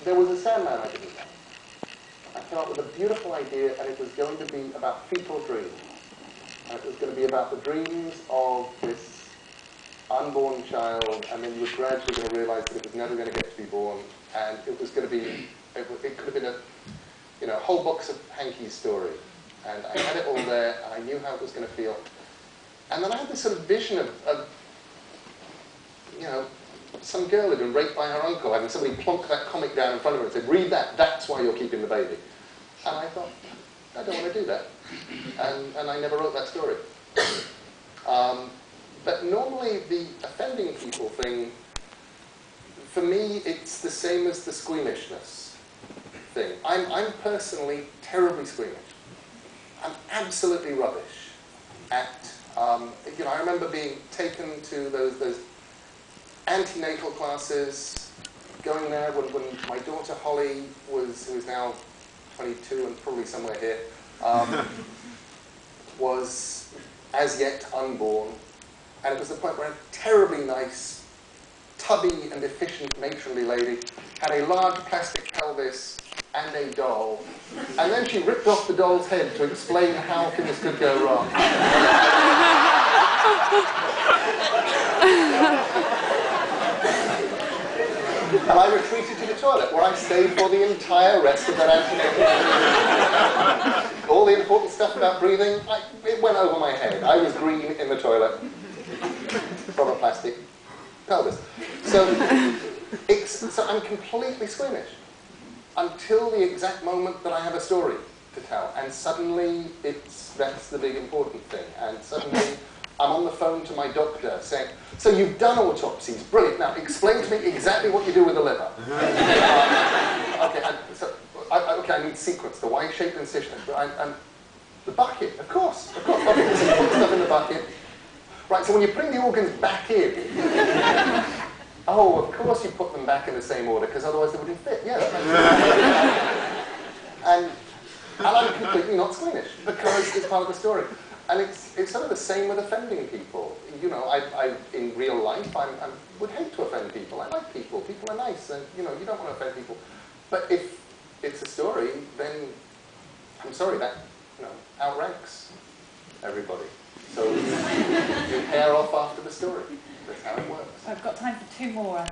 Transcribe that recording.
there was a Sandman I didn't know. I came up with a beautiful idea, and it was going to be about fetal dreams. And it was going to be about the dreams of this unborn child, and then you were gradually going to realize that it was never going to get to be born, and it was going to be, it could have been a, whole box of Hanky's story. And I had it all there, and I knew how it was going to feel. And then I had this sort of vision of some girl had been raped by her uncle, and somebody plonked that comic down in front of her and said, "Read that, that's why you're keeping the baby." And I thought, I don't want to do that. And I never wrote that story. But normally the offending people thing, for me, it's the same as the squeamishness thing. I'm personally terribly squeamish. I'm absolutely rubbish at, I remember being taken to those antenatal classes, going there when my daughter Holly who is now 22 and probably somewhere here, was as yet unborn. And it was the point where a terribly nice, tubby and efficient matronly lady had a large plastic pelvis and a doll. And then she ripped off the doll's head to explain how things could go wrong. And I retreated to the toilet, where I stayed for the entire rest of that antenatal. All the important stuff about breathing, it went over my head. I was green in the toilet from a plastic pelvis. So I'm completely squeamish until the exact moment that I have a story to tell. And suddenly, that's the big important thing. And suddenly, I'm on the phone to my doctor saying, "So you've done autopsies, brilliant. Now explain to me exactly what you do with the liver." I need sequence, the Y-shaped incision. And the bucket, of course. Okay, so you put stuff in the bucket. Right, so when you're putting the organs back in, of course you put them back in the same order, because otherwise they wouldn't fit. Yeah, that makes sense. And I'm completely not squeamish, because it's part of the story. And it's sort of the same with offending people. In real life, I would hate to offend people. I like people. People are nice, and you don't want to offend people. But if it's a story, then I'm sorry, that outranks everybody. So you pair off after the story. That's how it works. I've got time for two more, I think.